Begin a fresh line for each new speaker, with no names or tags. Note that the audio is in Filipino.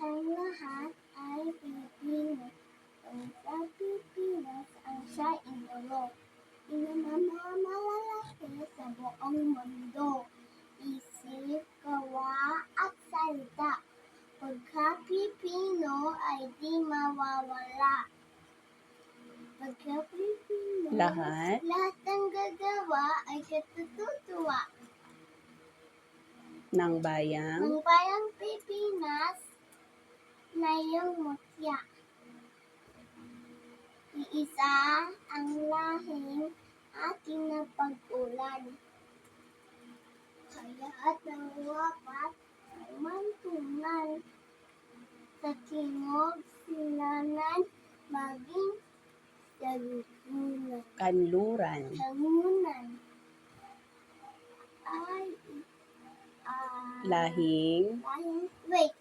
Tayong lahat ay Pilipino. Kung sa Pilipinas ang siya idolo. Pinamamalalaki sa buong mundo. Isip, gawa at salita. Pagka Pilipino ay di mawawala. Pagka Pilipino,
Lahat
ng gagawa ay katutuwa.
ng bayang
Ng bayang Pilipinas na iyong mutya. Iisa ang lahing ating napag-ulan. Kaya't nanguwapat ang mantunan sa timog silangan maging sa
kanluran.
kanluran ay
Lahing
wait,